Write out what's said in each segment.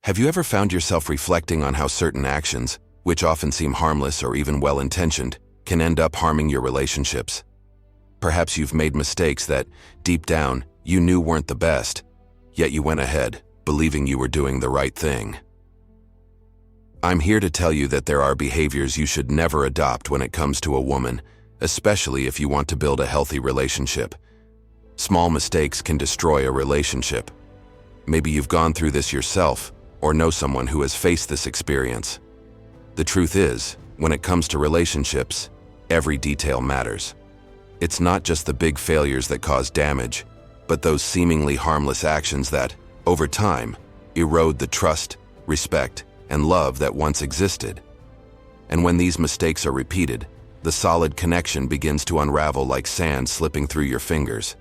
Have you ever found yourself reflecting on how certain actions, which often seem harmless or even well-intentioned, can end up harming your relationships? Perhaps you've made mistakes that, deep down, you knew weren't the best, yet you went ahead, believing you were doing the right thing. I'm here to tell you that there are behaviors you should never adopt when it comes to a woman, especially if you want to build a healthy relationship. Small mistakes can destroy a relationship. Maybe you've gone through this yourself, or know someone who has faced this experience. The truth is, when it comes to relationships, every detail matters. It's not just the big failures that cause damage, but those seemingly harmless actions that, over time, erode the trust, respect, and love that once existed. And when these mistakes are repeated, the solid connection begins to unravel like sand slipping through your fingers.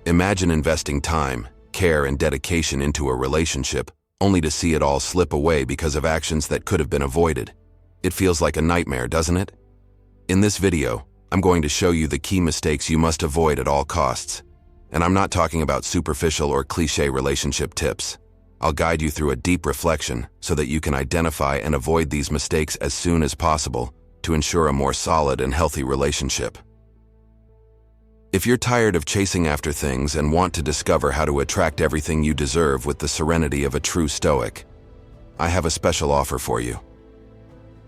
Imagine investing time, care, and dedication into a relationship, only to see it all slip away because of actions that could have been avoided. It feels like a nightmare, doesn't it? In this video, I'm going to show you the key mistakes you must avoid at all costs. And I'm not talking about superficial or cliché relationship tips. I'll guide you through a deep reflection so that you can identify and avoid these mistakes as soon as possible to ensure a more solid and healthy relationship. If you're tired of chasing after things and want to discover how to attract everything you deserve with the serenity of a true Stoic, I have a special offer for you.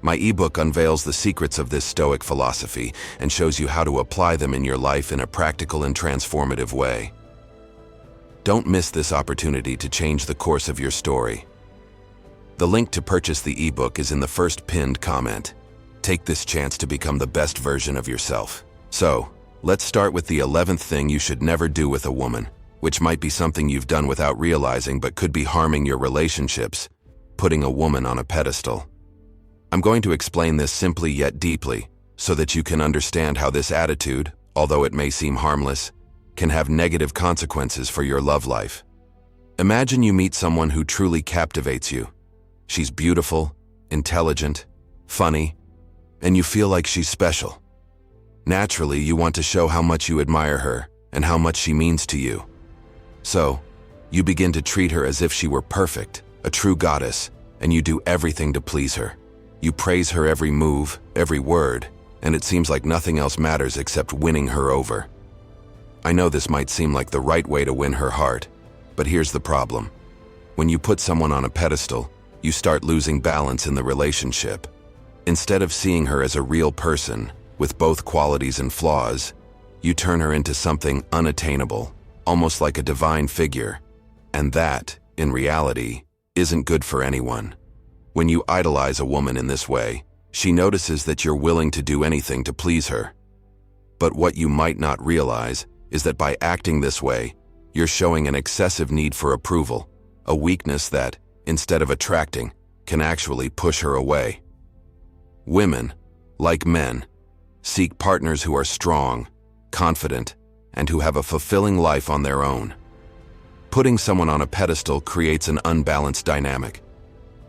My ebook unveils the secrets of this Stoic philosophy and shows you how to apply them in your life in a practical and transformative way. Don't miss this opportunity to change the course of your story. The link to purchase the ebook is in the first pinned comment. Take this chance to become the best version of yourself. So, let's start with the 11th thing you should never do with a woman, which might be something you've done without realizing but could be harming your relationships: putting a woman on a pedestal. I'm going to explain this simply yet deeply, so that you can understand how this attitude, although it may seem harmless, can have negative consequences for your love life. Imagine you meet someone who truly captivates you. She's beautiful, intelligent, funny, and you feel like she's special. Naturally, you want to show how much you admire her and how much she means to you. So, you begin to treat her as if she were perfect, a true goddess, and you do everything to please her. You praise her every move, every word, and it seems like nothing else matters except winning her over. I know this might seem like the right way to win her heart, but here's the problem. When you put someone on a pedestal, you start losing balance in the relationship. Instead of seeing her as a real person, with both qualities and flaws, you turn her into something unattainable, almost like a divine figure. And that, in reality, isn't good for anyone. When you idolize a woman in this way, she notices that you're willing to do anything to please her. But what you might not realize is that by acting this way, you're showing an excessive need for approval, a weakness that, instead of attracting, can actually push her away. Women, like men, seek partners who are strong, confident, and who have a fulfilling life on their own. Putting someone on a pedestal creates an unbalanced dynamic.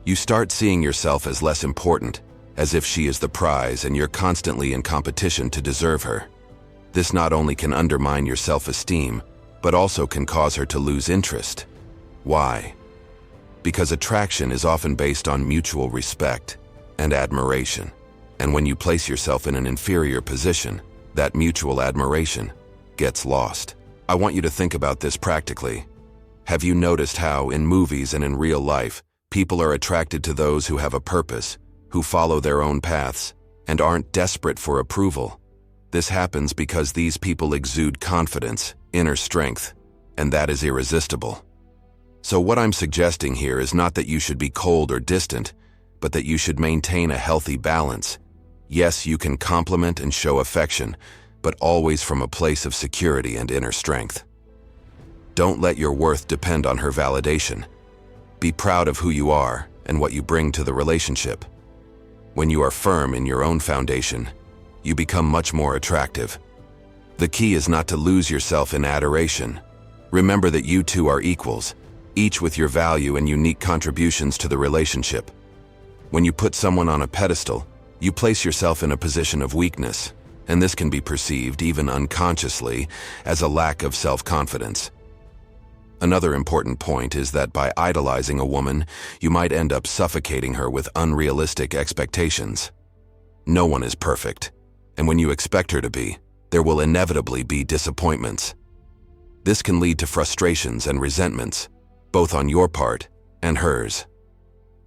You start seeing yourself as less important, as if she is the prize and you're constantly in competition to deserve her. This not only can undermine your self-esteem, but also can cause her to lose interest. Why? Because attraction is often based on mutual respect and admiration. And when you place yourself in an inferior position, that mutual admiration gets lost. I want you to think about this practically. Have you noticed how, in movies and in real life, people are attracted to those who have a purpose, who follow their own paths, and aren't desperate for approval? This happens because these people exude confidence, inner strength, and that is irresistible. So what I'm suggesting here is not that you should be cold or distant, but that you should maintain a healthy balance. Yes, you can compliment and show affection, but always from a place of security and inner strength. Don't let your worth depend on her validation. Be proud of who you are and what you bring to the relationship. When you are firm in your own foundation, you become much more attractive. The key is not to lose yourself in adoration. Remember that you two are equals, each with your value and unique contributions to the relationship. When you put someone on a pedestal, you place yourself in a position of weakness, and this can be perceived, even unconsciously, as a lack of self-confidence. Another important point is that by idolizing a woman, you might end up suffocating her with unrealistic expectations. No one is perfect, and when you expect her to be, there will inevitably be disappointments. This can lead to frustrations and resentments, both on your part and hers.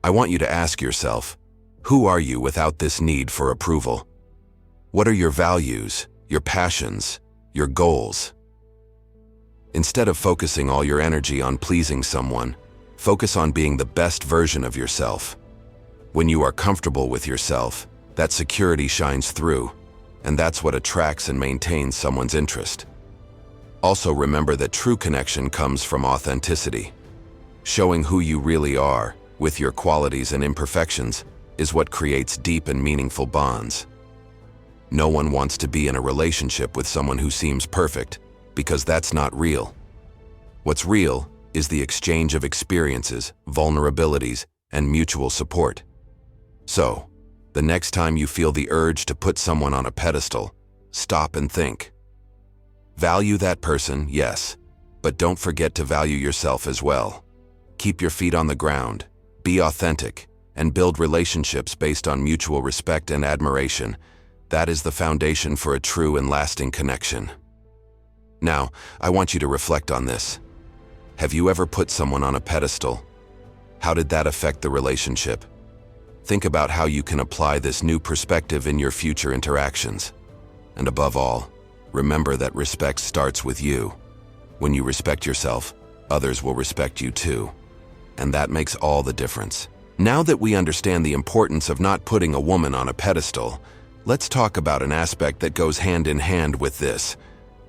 I want you to ask yourself, who are you without this need for approval? What are your values, your passions, your goals? Instead of focusing all your energy on pleasing someone, focus on being the best version of yourself. When you are comfortable with yourself, that security shines through, and that's what attracts and maintains someone's interest. Also remember that true connection comes from authenticity. Showing who you really are, with your qualities and imperfections, is what creates deep and meaningful bonds. No one wants to be in a relationship with someone who seems perfect, because that's not real. What's real is the exchange of experiences, vulnerabilities, and mutual support. So, the next time you feel the urge to put someone on a pedestal, stop and think. Value that person, yes, but don't forget to value yourself as well. Keep your feet on the ground, be authentic, and build relationships based on mutual respect and admiration. That is the foundation for a true and lasting connection. Now, I want you to reflect on this. Have you ever put someone on a pedestal? How did that affect the relationship? Think about how you can apply this new perspective in your future interactions. And above all, remember that respect starts with you. When you respect yourself, others will respect you too. And that makes all the difference. Now that we understand the importance of not putting a woman on a pedestal, let's talk about an aspect that goes hand in hand with this: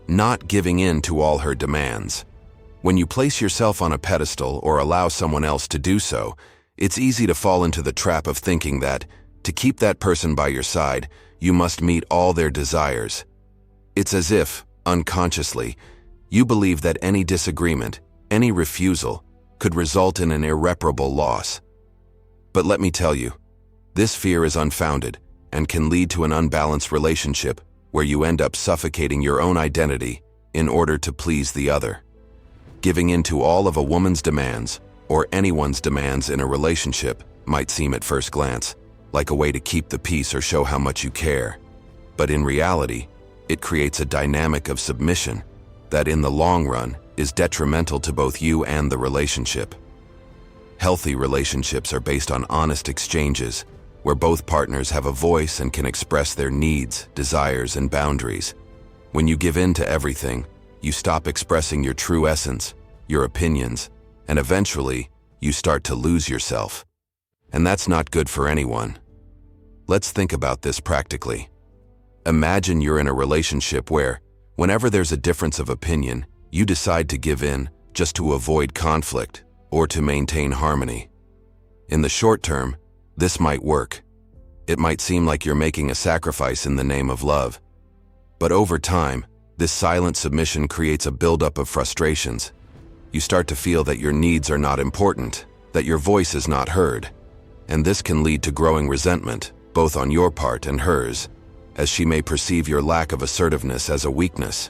not giving in to all her demands. When you place yourself on a pedestal or allow someone else to do so, it's easy to fall into the trap of thinking that, to keep that person by your side, you must meet all their desires. It's as if, unconsciously, you believe that any disagreement, any refusal, could result in an irreparable loss. But let me tell you, this fear is unfounded and can lead to an unbalanced relationship where you end up suffocating your own identity in order to please the other. Giving in to all of a woman's demands, or anyone's demands in a relationship, might seem at first glance like a way to keep the peace or show how much you care. But in reality, it creates a dynamic of submission that in the long run is detrimental to both you and the relationship. Healthy relationships are based on honest exchanges, where both partners have a voice and can express their needs, desires, and boundaries. When you give in to everything, you stop expressing your true essence, your opinions, and eventually, you start to lose yourself. And that's not good for anyone. Let's think about this practically. Imagine you're in a relationship where, whenever there's a difference of opinion, you decide to give in just to avoid conflict or to maintain harmony. In the short term, this might work. It might seem like you're making a sacrifice in the name of love. But over time, this silent submission creates a buildup of frustrations. You start to feel that your needs are not important, that your voice is not heard. And this can lead to growing resentment, both on your part and hers, as she may perceive your lack of assertiveness as a weakness.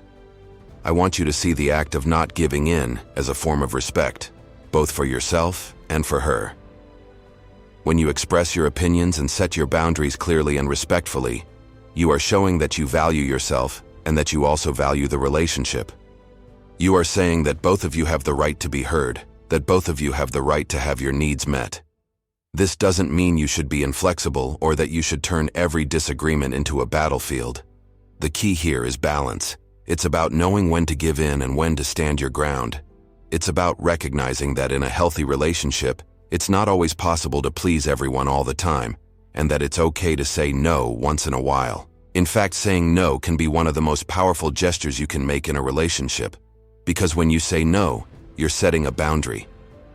I want you to see the act of not giving in as a form of respect, both for yourself and for her. When you express your opinions and set your boundaries clearly and respectfully, you are showing that you value yourself and that you also value the relationship. You are saying that both of you have the right to be heard, that both of you have the right to have your needs met. This doesn't mean you should be inflexible or that you should turn every disagreement into a battlefield. The key here is balance. It's about knowing when to give in and when to stand your ground. It's about recognizing that in a healthy relationship, it's not always possible to please everyone all the time, and that it's okay to say no once in a while. In fact, saying no can be one of the most powerful gestures you can make in a relationship, because when you say no, you're setting a boundary,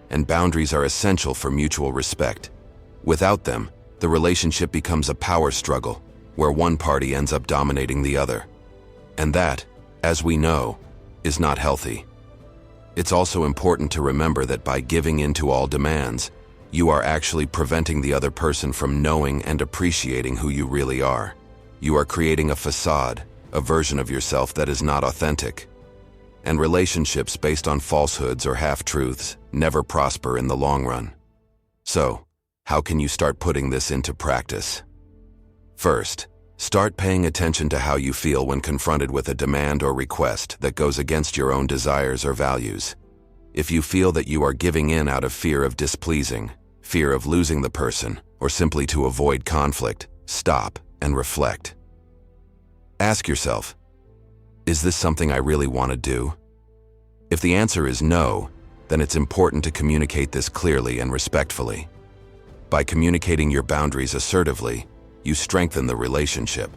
and boundaries are essential for mutual respect. Without them, the relationship becomes a power struggle, where one party ends up dominating the other. And that, as we know, is not healthy. It's also important to remember that by giving in to all demands, you are actually preventing the other person from knowing and appreciating who you really are. You are creating a facade, a version of yourself that is not authentic. and relationships based on falsehoods or half-truths never prosper in the long run. So, how can you start putting this into practice? First, start paying attention to how you feel when confronted with a demand or request that goes against your own desires or values. If you feel that you are giving in out of fear of displeasing, fear of losing the person, or simply to avoid conflict, stop and reflect. Ask yourself, is this something I really want to do? If the answer is no, then it's important to communicate this clearly and respectfully. By communicating your boundaries assertively, you strengthen the relationship.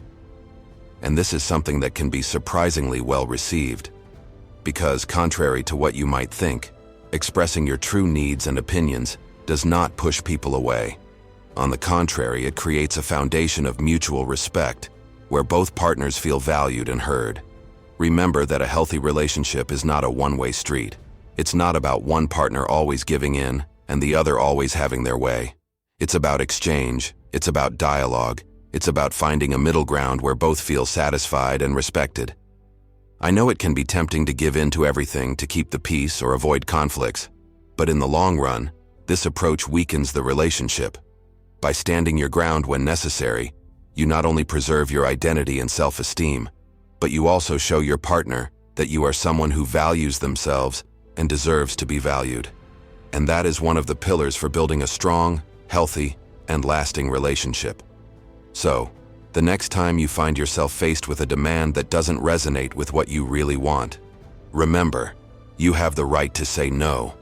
And this is something that can be surprisingly well received. Because, contrary to what you might think, expressing your true needs and opinions does not push people away. On the contrary, it creates a foundation of mutual respect, where both partners feel valued and heard. Remember that a healthy relationship is not a one-way street. It's not about one partner always giving in and the other always having their way. It's about exchange, it's about dialogue, it's about finding a middle ground where both feel satisfied and respected. I know it can be tempting to give in to everything to keep the peace or avoid conflicts, but in the long run, this approach weakens the relationship. By standing your ground when necessary, you not only preserve your identity and self-esteem, but you also show your partner that you are someone who values themselves and deserves to be valued. And that is one of the pillars for building a strong, healthy, and lasting relationship. So, the next time you find yourself faced with a demand that doesn't resonate with what you really want, remember, you have the right to say no.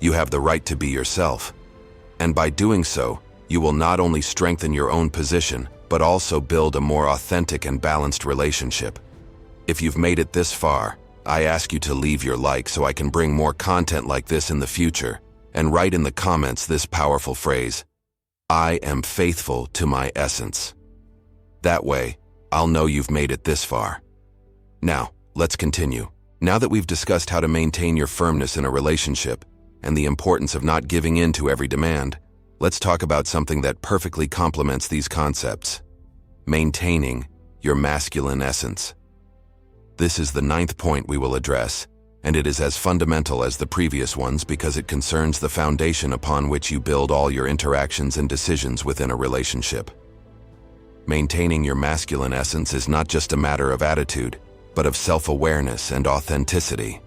You have the right to be yourself. And by doing so, you will not only strengthen your own position, but also build a more authentic and balanced relationship. If you've made it this far, I ask you to leave your like so I can bring more content like this in the future, and write in the comments this powerful phrase, "I am faithful to my essence." That way, I'll know you've made it this far. Now, let's continue. Now that we've discussed how to maintain your firmness in a relationship and the importance of not giving in to every demand, let's talk about something that perfectly complements these concepts: maintaining your masculine essence. This is the 9th point we will address, and it is as fundamental as the previous ones because it concerns the foundation upon which you build all your interactions and decisions within a relationship. Maintaining your masculine essence is not just a matter of attitude, but of self-awareness and authenticity.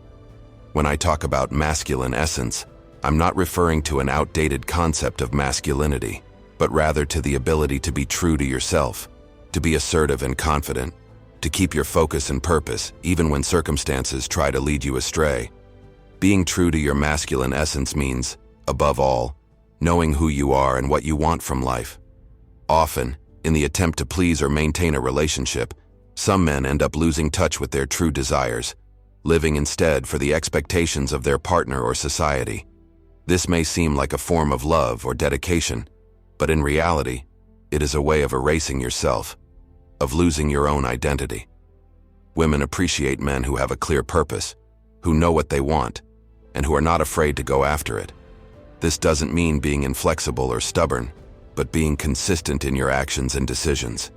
When I talk about masculine essence, I'm not referring to an outdated concept of masculinity, but rather to the ability to be true to yourself, to be assertive and confident, to keep your focus and purpose even when circumstances try to lead you astray. Being true to your masculine essence means, above all, knowing who you are and what you want from life. Often, in the attempt to please or maintain a relationship, some men end up losing touch with their true desires, living instead for the expectations of their partner or society. This may seem like a form of love or dedication, but in reality, it is a way of erasing yourself, of losing your own identity. Women appreciate men who have a clear purpose, who know what they want, and who are not afraid to go after it. This doesn't mean being inflexible or stubborn, but being consistent in your actions and decisions.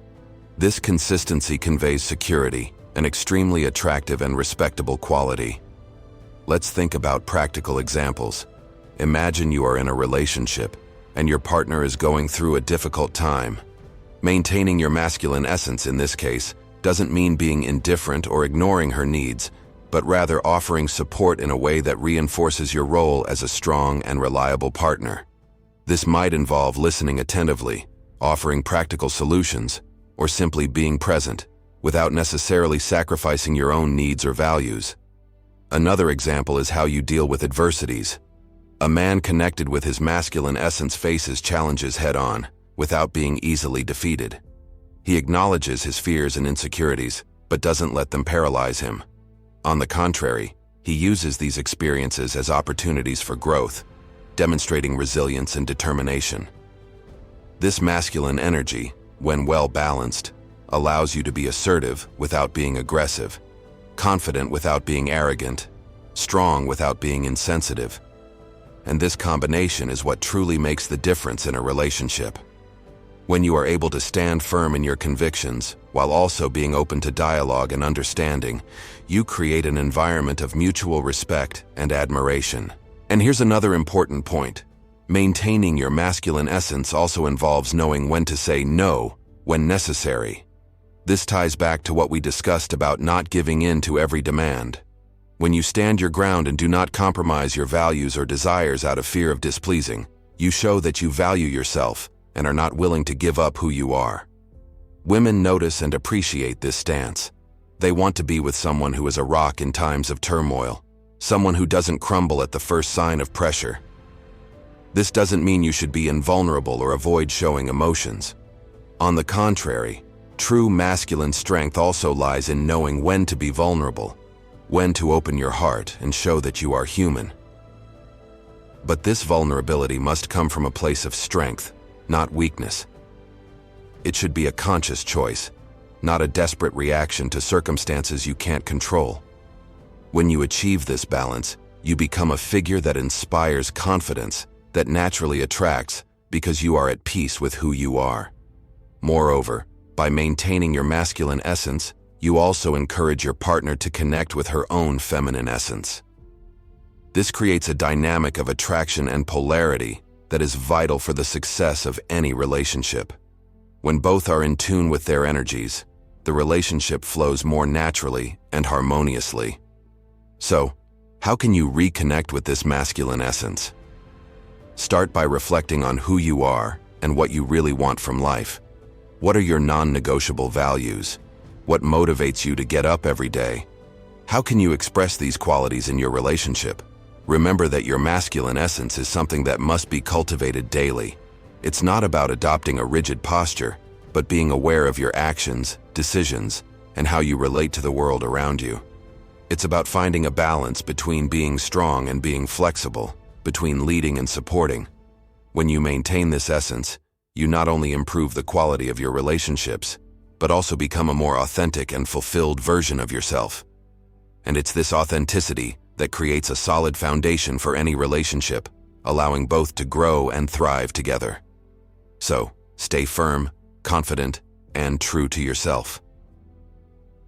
This consistency conveys security, an extremely attractive and respectable quality. Let's think about practical examples. Imagine you are in a relationship, and your partner is going through a difficult time. Maintaining your masculine essence in this case doesn't mean being indifferent or ignoring her needs, but rather offering support in a way that reinforces your role as a strong and reliable partner. This might involve listening attentively, offering practical solutions, or simply being present, without necessarily sacrificing your own needs or values. Another example is how you deal with adversities. A man connected with his masculine essence faces challenges head-on, without being easily defeated. He acknowledges his fears and insecurities, but doesn't let them paralyze him. On the contrary, he uses these experiences as opportunities for growth, demonstrating resilience and determination. This masculine energy, when well balanced, allows you to be assertive without being aggressive, confident without being arrogant, strong without being insensitive. And this combination is what truly makes the difference in a relationship. When you are able to stand firm in your convictions, while also being open to dialogue and understanding, you create an environment of mutual respect and admiration. And here's another important point. Maintaining your masculine essence also involves knowing when to say no when necessary. This ties back to what we discussed about not giving in to every demand. When you stand your ground and do not compromise your values or desires out of fear of displeasing, you show that you value yourself and are not willing to give up who you are. Women notice and appreciate this stance. They want to be with someone who is a rock in times of turmoil, someone who doesn't crumble at the first sign of pressure. This doesn't mean you should be invulnerable or avoid showing emotions. On the contrary, true masculine strength also lies in knowing when to be vulnerable, when to open your heart and show that you are human. But this vulnerability must come from a place of strength, not weakness. It should be a conscious choice, not a desperate reaction to circumstances you can't control. When you achieve this balance, you become a figure that inspires confidence, that naturally attracts because you are at peace with who you are. Moreover, by maintaining your masculine essence, you also encourage your partner to connect with her own feminine essence. This creates a dynamic of attraction and polarity that is vital for the success of any relationship. When both are in tune with their energies, the relationship flows more naturally and harmoniously. So, how can you reconnect with this masculine essence? Start by reflecting on who you are and what you really want from life. What are your non-negotiable values? What motivates you to get up every day? How can you express these qualities in your relationship? Remember that your masculine essence is something that must be cultivated daily. It's not about adopting a rigid posture, but being aware of your actions, decisions, and how you relate to the world around you. It's about finding a balance between being strong and being flexible, between leading and supporting. When you maintain this essence, you not only improve the quality of your relationships, but also become a more authentic and fulfilled version of yourself. And it's this authenticity that creates a solid foundation for any relationship, allowing both to grow and thrive together. So, stay firm, confident, and true to yourself.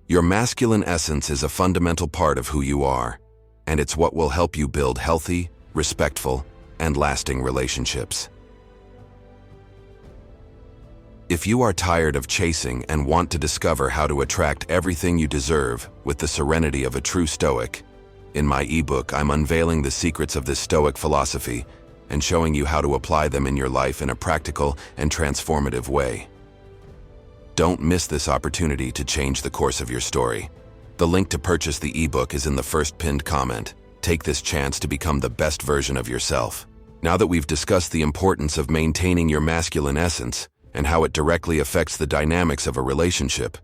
Your masculine essence is a fundamental part of who you are, and it's what will help you build healthy, respectful, and lasting relationships. If you are tired of chasing and want to discover how to attract everything you deserve with the serenity of a true Stoic, in my ebook I'm unveiling the secrets of this Stoic philosophy and showing you how to apply them in your life in a practical and transformative way. Don't miss this opportunity to change the course of your story. The link to purchase the ebook is in the first pinned comment. Take this chance to become the best version of yourself. Now that we've discussed the importance of maintaining your masculine essence and how it directly affects the dynamics of a relationship,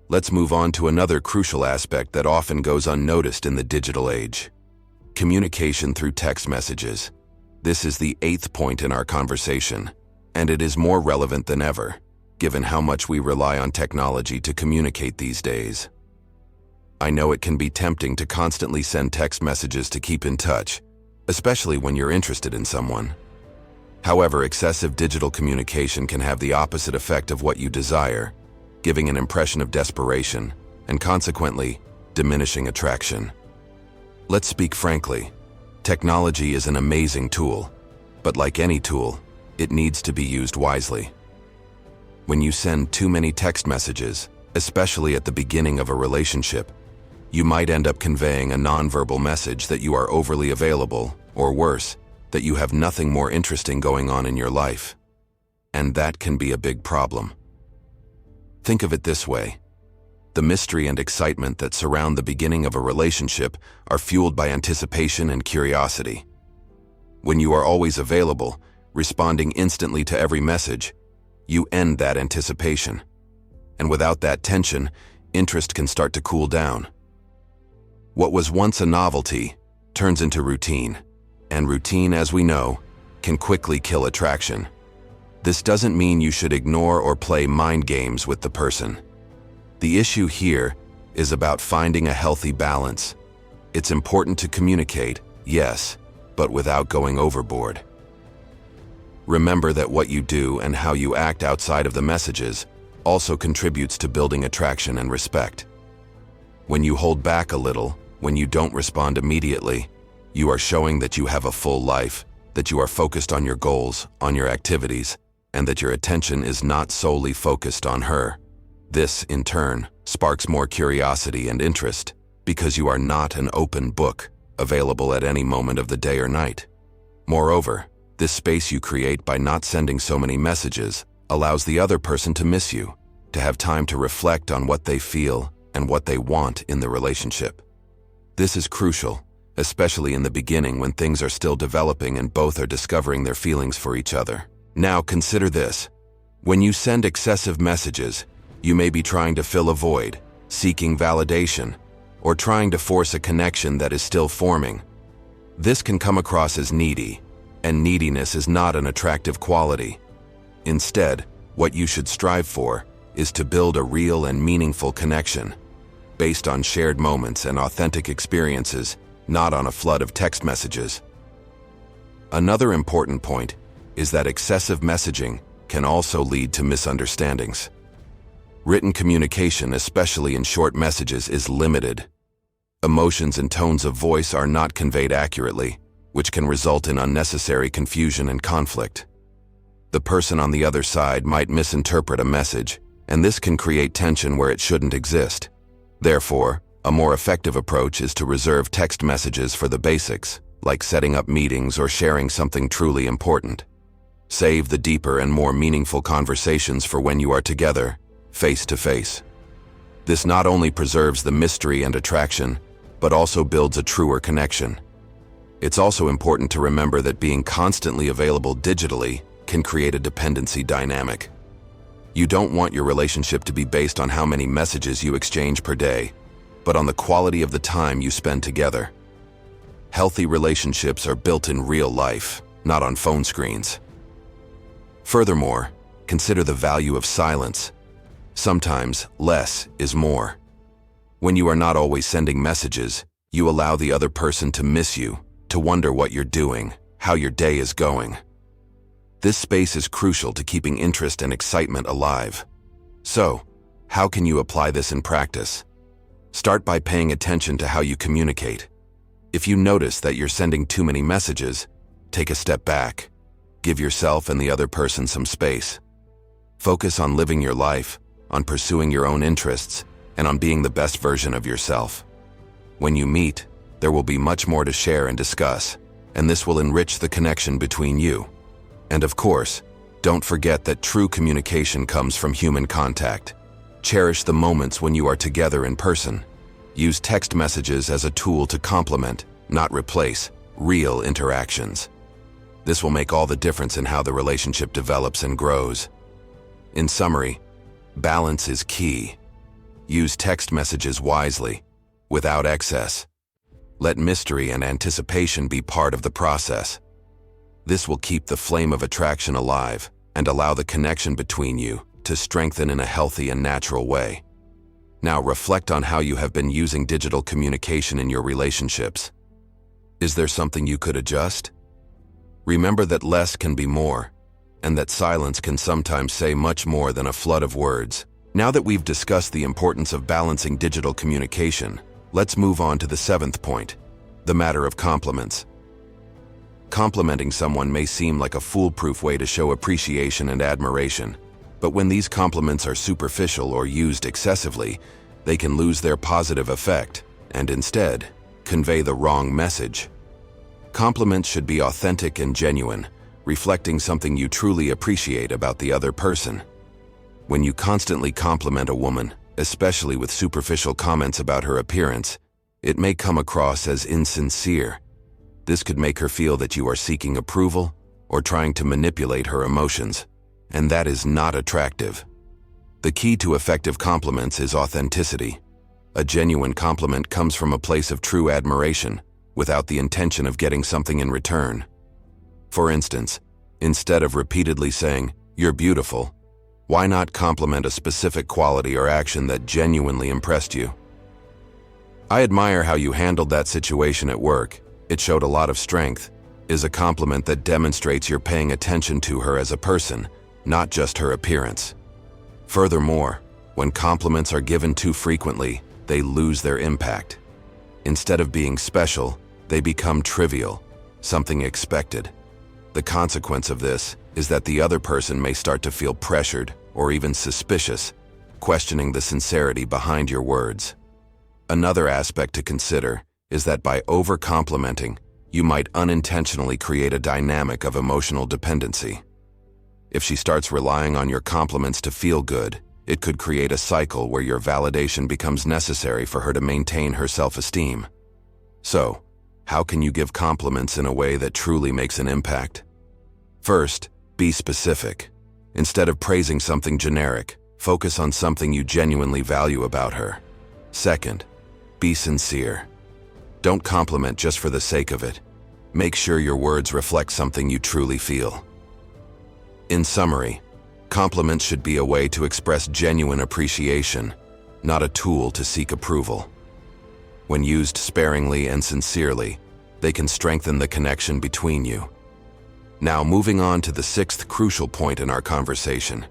let's move on to another crucial aspect that often goes unnoticed in the digital age: communication through text messages. This is the 8th point in our conversation, and it is more relevant than ever, given how much we rely on technology to communicate these days. I know it can be tempting to constantly send text messages to keep in touch, especially when you're interested in someone. However, excessive digital communication can have the opposite effect of what you desire, giving an impression of desperation and consequently diminishing attraction. Let's speak frankly. Technology is an amazing tool, but like any tool, it needs to be used wisely. When you send too many text messages, especially at the beginning of a relationship, you might end up conveying a nonverbal message that you are overly available, or worse, that you have nothing more interesting going on in your life. And that can be a big problem. Think of it this way. The mystery and excitement that surround the beginning of a relationship are fueled by anticipation and curiosity. When you are always available, responding instantly to every message, you end that anticipation. And without that tension, interest can start to cool down. What was once a novelty turns into routine, and routine, as we know, can quickly kill attraction. This doesn't mean you should ignore or play mind games with the person. The issue here is about finding a healthy balance. It's important to communicate, yes, but without going overboard. Remember that what you do and how you act outside of the messages also contributes to building attraction and respect. When you hold back a little, when you don't respond immediately, you are showing that you have a full life, that you are focused on your goals, on your activities, and that your attention is not solely focused on her. This, in turn, sparks more curiosity and interest because you are not an open book, available at any moment of the day or night. Moreover, this space you create by not sending so many messages allows the other person to miss you, to have time to reflect on what they feel and what they want in the relationship. This is crucial, especially in the beginning when things are still developing and both are discovering their feelings for each other. Now consider this. When you send excessive messages, you may be trying to fill a void, seeking validation, or trying to force a connection that is still forming. This can come across as needy, and neediness is not an attractive quality. Instead, what you should strive for is to build a real and meaningful connection, based on shared moments and authentic experiences, not on a flood of text messages. Another important point is that excessive messaging can also lead to misunderstandings. Written communication, especially in short messages, is limited. Emotions and tones of voice are not conveyed accurately, which can result in unnecessary confusion and conflict. The person on the other side might misinterpret a message, and this can create tension where it shouldn't exist. Therefore, a more effective approach is to reserve text messages for the basics, like setting up meetings or sharing something truly important. Save the deeper and more meaningful conversations for when you are together, face to face. This not only preserves the mystery and attraction, but also builds a truer connection. It's also important to remember that being constantly available digitally can create a dependency dynamic. You don't want your relationship to be based on how many messages you exchange per day, but on the quality of the time you spend together. Healthy relationships are built in real life, not on phone screens. Furthermore, consider the value of silence. Sometimes, less is more. When you are not always sending messages, you allow the other person to miss you, to wonder what you're doing, how your day is going. This space is crucial to keeping interest and excitement alive. So, how can you apply this in practice? Start by paying attention to how you communicate. If you notice that you're sending too many messages, take a step back. Give yourself and the other person some space. Focus on living your life, on pursuing your own interests, and on being the best version of yourself. When you meet, there will be much more to share and discuss, and this will enrich the connection between you. And of course, don't forget that true communication comes from human contact. Cherish the moments when you are together in person. Use text messages as a tool to complement, not replace, real interactions. This will make all the difference in how the relationship develops and grows. In summary, balance is key. Use text messages wisely, without excess. Let mystery and anticipation be part of the process. This will keep the flame of attraction alive and allow the connection between you to strengthen in a healthy and natural way. Now reflect on how you have been using digital communication in your relationships. Is there something you could adjust? Remember that less can be more, and that silence can sometimes say much more than a flood of words. Now that we've discussed the importance of balancing digital communication, let's move on to the seventh point, the matter of compliments. Complimenting someone may seem like a foolproof way to show appreciation and admiration, but when these compliments are superficial or used excessively, they can lose their positive effect and instead convey the wrong message. Compliments should be authentic and genuine, reflecting something you truly appreciate about the other person. When you constantly compliment a woman, especially with superficial comments about her appearance, it may come across as insincere. This could make her feel that you are seeking approval or trying to manipulate her emotions, and that is not attractive. The key to effective compliments is authenticity. A genuine compliment comes from a place of true admiration, without the intention of getting something in return. For instance, instead of repeatedly saying, "You're beautiful," why not compliment a specific quality or action that genuinely impressed you? "I admire how you handled that situation at work. It showed a lot of strength." is a compliment that demonstrates you're paying attention to her as a person, not just her appearance. Furthermore, when compliments are given too frequently, they lose their impact. Instead of being special, they become trivial, something expected. The consequence of this is that the other person may start to feel pressured or even suspicious, questioning the sincerity behind your words. Another aspect to consider is that by over-complimenting, you might unintentionally create a dynamic of emotional dependency. If she starts relying on your compliments to feel good, it could create a cycle where your validation becomes necessary for her to maintain her self-esteem. So, how can you give compliments in a way that truly makes an impact? First, be specific. Instead of praising something generic, focus on something you genuinely value about her. Second, be sincere. Don't compliment just for the sake of it. Make sure your words reflect something you truly feel. In summary, compliments should be a way to express genuine appreciation, not a tool to seek approval. When used sparingly and sincerely, they can strengthen the connection between you. Now, moving on to the sixth crucial point in our conversation,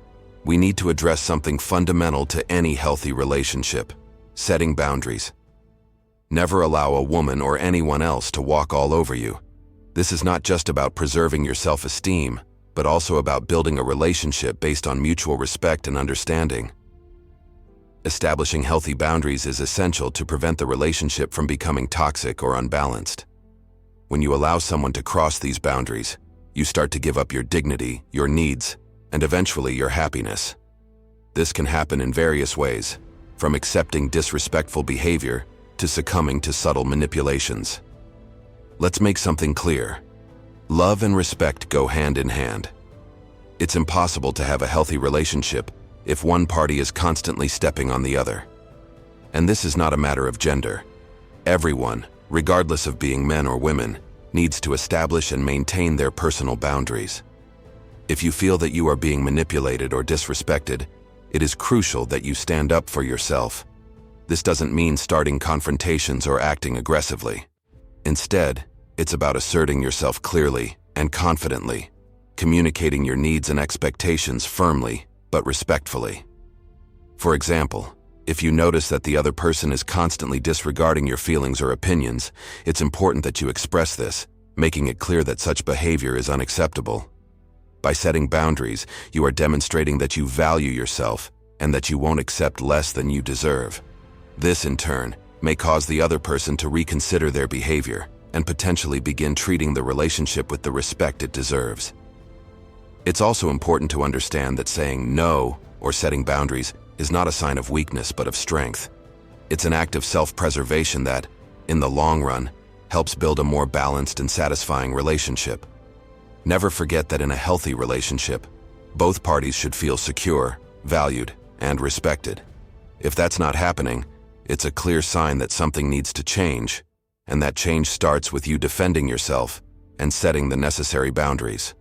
we need to address something fundamental to any healthy relationship: setting boundaries. Never allow a woman or anyone else to walk all over you. This is not just about preserving your self-esteem, but also about building a relationship based on mutual respect and understanding. Establishing healthy boundaries is essential to prevent the relationship from becoming toxic or unbalanced. When you allow someone to cross these boundaries, you start to give up your dignity, your needs, and eventually your happiness. This can happen in various ways, from accepting disrespectful behavior to succumbing to subtle manipulations. Let's make something clear. Love and respect go hand in hand. It's impossible to have a healthy relationship if one party is constantly stepping on the other. And this is not a matter of gender. Everyone, regardless of being men or women, needs to establish and maintain their personal boundaries. If you feel that you are being manipulated or disrespected, it is crucial that you stand up for yourself. This doesn't mean starting confrontations or acting aggressively. Instead, it's about asserting yourself clearly and confidently, communicating your needs and expectations firmly but respectfully. For example, if you notice that the other person is constantly disregarding your feelings or opinions, it's important that you express this, making it clear that such behavior is unacceptable. By setting boundaries, you are demonstrating that you value yourself and that you won't accept less than you deserve. This, in turn, may cause the other person to reconsider their behavior and potentially begin treating the relationship with the respect it deserves. It's also important to understand that saying no or setting boundaries is not a sign of weakness but of strength. It's an act of self-preservation that, in the long run, helps build a more balanced and satisfying relationship. Never forget that in a healthy relationship, both parties should feel secure, valued, and respected. If that's not happening, it's a clear sign that something needs to change, and that change starts with you defending yourself and setting the necessary boundaries.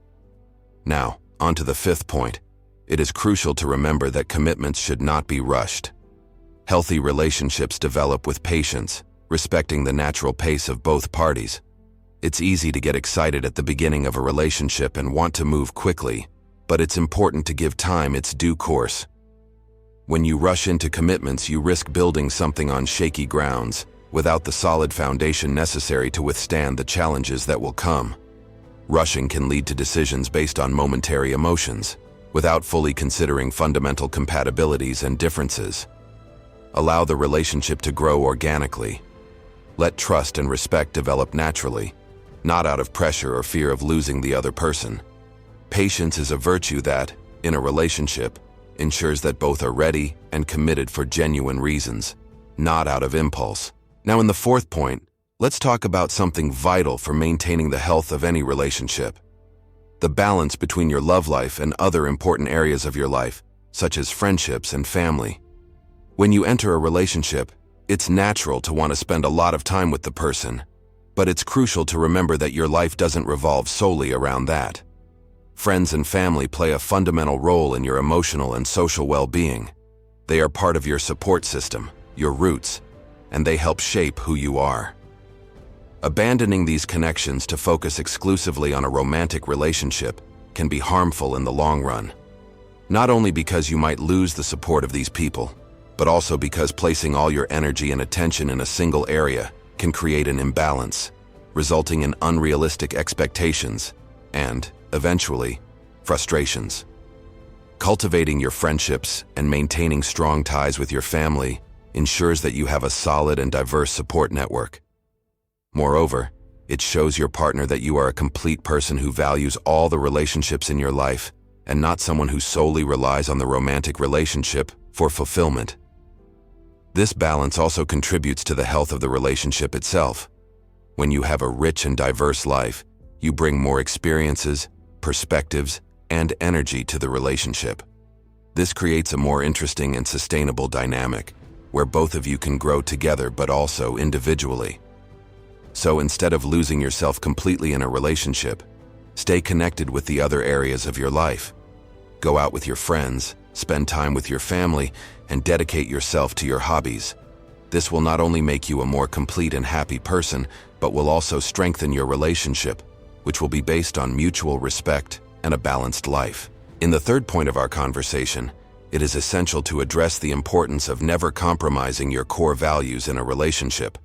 Now, on to the fifth point. It is crucial to remember that commitments should not be rushed. Healthy relationships develop with patience, respecting the natural pace of both parties. It's easy to get excited at the beginning of a relationship and want to move quickly, but it's important to give time its due course. When you rush into commitments, you risk building something on shaky grounds, without the solid foundation necessary to withstand the challenges that will come. Rushing can lead to decisions based on momentary emotions, without fully considering fundamental compatibilities and differences. Allow the relationship to grow organically. Let trust and respect develop naturally, not out of pressure or fear of losing the other person. Patience is a virtue that, in a relationship, ensures that both are ready and committed for genuine reasons, not out of impulse. Now, in the fourth point, let's talk about something vital for maintaining the health of any relationship: the balance between your love life and other important areas of your life, such as friendships and family. When you enter a relationship, it's natural to want to spend a lot of time with the person, but it's crucial to remember that your life doesn't revolve solely around that. Friends and family play a fundamental role in your emotional and social well-being. They are part of your support system, your roots, and they help shape who you are. Abandoning these connections to focus exclusively on a romantic relationship can be harmful in the long run. Not only because you might lose the support of these people, but also because placing all your energy and attention in a single area can create an imbalance, resulting in unrealistic expectations and, eventually, frustrations. Cultivating your friendships and maintaining strong ties with your family ensures that you have a solid and diverse support network. Moreover, it shows your partner that you are a complete person who values all the relationships in your life and not someone who solely relies on the romantic relationship for fulfillment. This balance also contributes to the health of the relationship itself. When you have a rich and diverse life, you bring more experiences, perspectives, and energy to the relationship. This creates a more interesting and sustainable dynamic, where both of you can grow together but also individually. So instead of losing yourself completely in a relationship, stay connected with the other areas of your life. Go out with your friends, spend time with your family, and dedicate yourself to your hobbies. This will not only make you a more complete and happy person, but will also strengthen your relationship, which will be based on mutual respect and a balanced life. In the third point of our conversation, it is essential to address the importance of never compromising your core values in a relationship.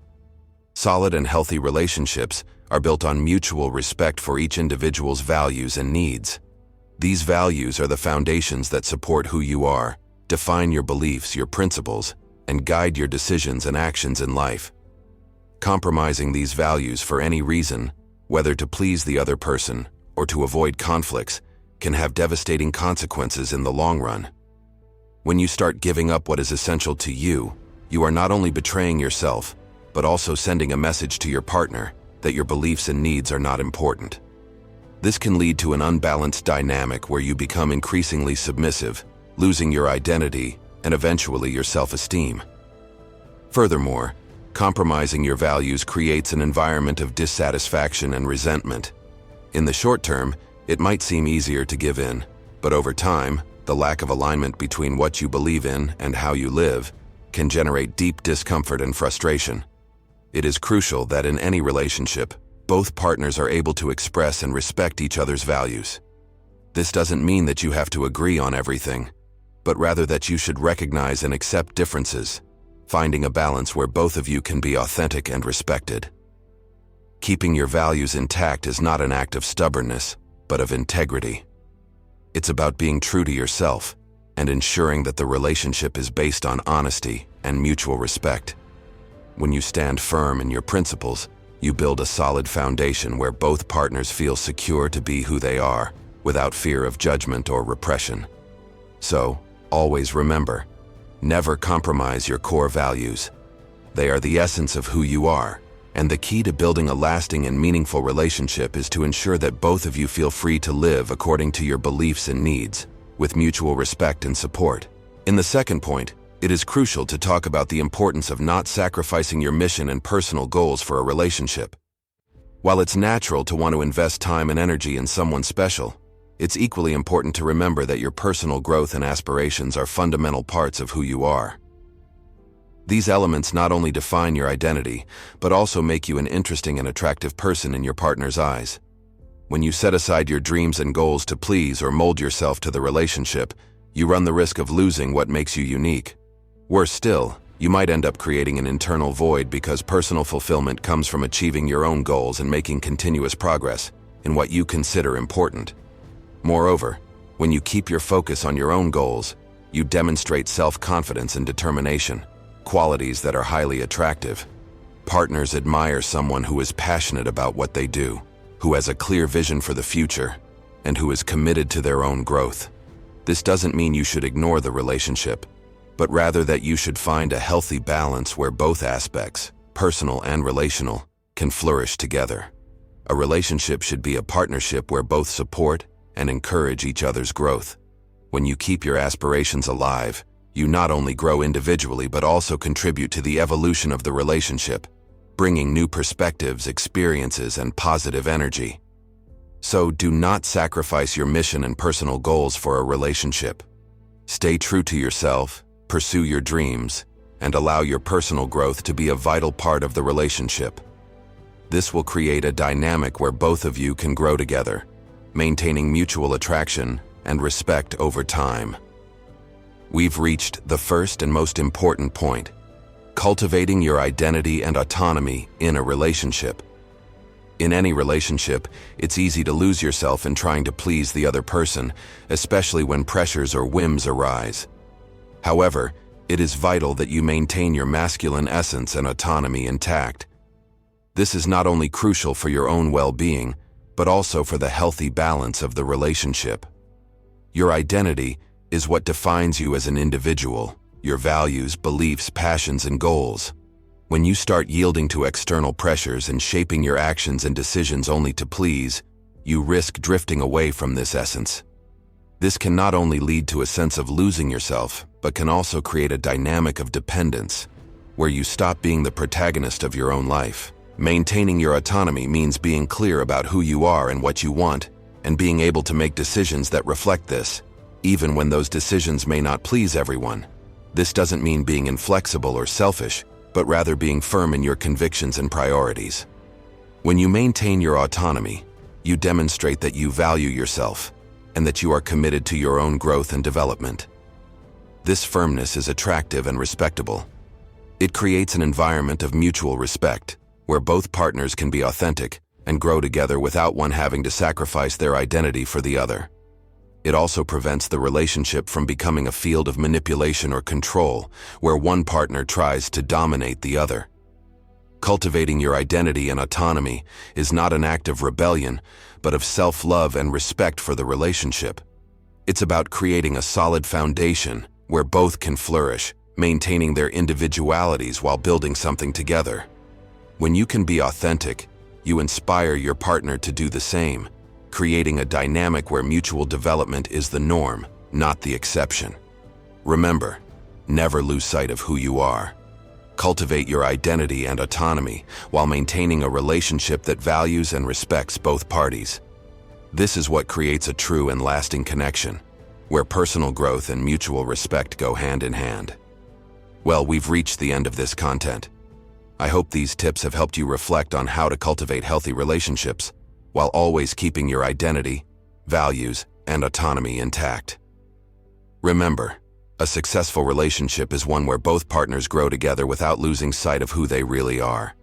Solid and healthy relationships are built on mutual respect for each individual's values and needs. These values are the foundations that support who you are, define your beliefs, your principles, and guide your decisions and actions in life. Compromising these values for any reason, whether to please the other person or to avoid conflicts, can have devastating consequences in the long run. When you start giving up what is essential to you, you are not only betraying yourself, but also sending a message to your partner that your beliefs and needs are not important. This can lead to an unbalanced dynamic where you become increasingly submissive, losing your identity and eventually your self-esteem. Furthermore, compromising your values creates an environment of dissatisfaction and resentment. In the short term, it might seem easier to give in, but over time, the lack of alignment between what you believe in and how you live can generate deep discomfort and frustration. It is crucial that in any relationship, both partners are able to express and respect each other's values. This doesn't mean that you have to agree on everything, but rather that you should recognize and accept differences, finding a balance where both of you can be authentic and respected. Keeping your values intact is not an act of stubbornness, but of integrity. It's about being true to yourself and ensuring that the relationship is based on honesty and mutual respect. When you stand firm in your principles, you build a solid foundation where both partners feel secure to be who they are, without fear of judgment or repression. So, always remember, never compromise your core values. They are the essence of who you are, and the key to building a lasting and meaningful relationship is to ensure that both of you feel free to live according to your beliefs and needs, with mutual respect and support. In the second point, it is crucial to talk about the importance of not sacrificing your mission and personal goals for a relationship. While it's natural to want to invest time and energy in someone special, it's equally important to remember that your personal growth and aspirations are fundamental parts of who you are. These elements not only define your identity, but also make you an interesting and attractive person in your partner's eyes. When you set aside your dreams and goals to please or mold yourself to the relationship, you run the risk of losing what makes you unique. Worse still, you might end up creating an internal void because personal fulfillment comes from achieving your own goals and making continuous progress in what you consider important. Moreover, when you keep your focus on your own goals, you demonstrate self-confidence and determination, qualities that are highly attractive. Partners admire someone who is passionate about what they do, who has a clear vision for the future, and who is committed to their own growth. This doesn't mean you should ignore the relationship, but rather that you should find a healthy balance where both aspects, personal and relational, can flourish together. A relationship should be a partnership where both support and encourage each other's growth. When you keep your aspirations alive, you not only grow individually but also contribute to the evolution of the relationship, bringing new perspectives, experiences, and positive energy. So do not sacrifice your mission and personal goals for a relationship. Stay true to yourself, pursue your dreams, and allow your personal growth to be a vital part of the relationship. This will create a dynamic where both of you can grow together, maintaining mutual attraction and respect over time. We've reached the first and most important point: cultivating your identity and autonomy in a relationship. In any relationship, it's easy to lose yourself in trying to please the other person, especially when pressures or whims arise. However, it is vital that you maintain your masculine essence and autonomy intact. This is not only crucial for your own well-being, but also for the healthy balance of the relationship. Your identity is what defines you as an individual, your values, beliefs, passions, and goals. When you start yielding to external pressures and shaping your actions and decisions only to please, you risk drifting away from this essence. This can not only lead to a sense of losing yourself, but can also create a dynamic of dependence, where you stop being the protagonist of your own life. Maintaining your autonomy means being clear about who you are and what you want, and being able to make decisions that reflect this, even when those decisions may not please everyone. This doesn't mean being inflexible or selfish, but rather being firm in your convictions and priorities. When you maintain your autonomy, you demonstrate that you value yourself and that you are committed to your own growth and development. This firmness is attractive and respectable. It creates an environment of mutual respect, where both partners can be authentic and grow together without one having to sacrifice their identity for the other. It also prevents the relationship from becoming a field of manipulation or control, where one partner tries to dominate the other. Cultivating your identity and autonomy is not an act of rebellion, but of self-love and respect for the relationship. It's about creating a solid foundation where both can flourish, maintaining their individualities while building something together. When you can be authentic, you inspire your partner to do the same, creating a dynamic where mutual development is the norm, not the exception. Remember, never lose sight of who you are. Cultivate your identity and autonomy while maintaining a relationship that values and respects both parties. This is what creates a true and lasting connection, where personal growth and mutual respect go hand in hand. Well, we've reached the end of this content. I hope these tips have helped you reflect on how to cultivate healthy relationships while always keeping your identity, values, and autonomy intact. Remember, a successful relationship is one where both partners grow together without losing sight of who they really are.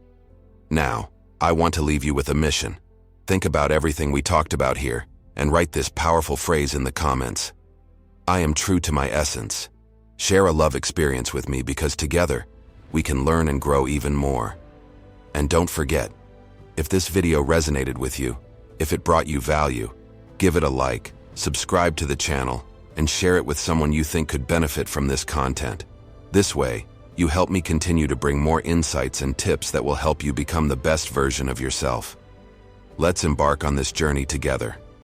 Now, I want to leave you with a mission. Think about everything we talked about here and write this powerful phrase in the comments. I am true to my essence. Share a love experience with me, because together, we can learn and grow even more. And don't forget, if this video resonated with you, if it brought you value, give it a like, subscribe to the channel, and share it with someone you think could benefit from this content. This way, you help me continue to bring more insights and tips that will help you become the best version of yourself. Let's embark on this journey together.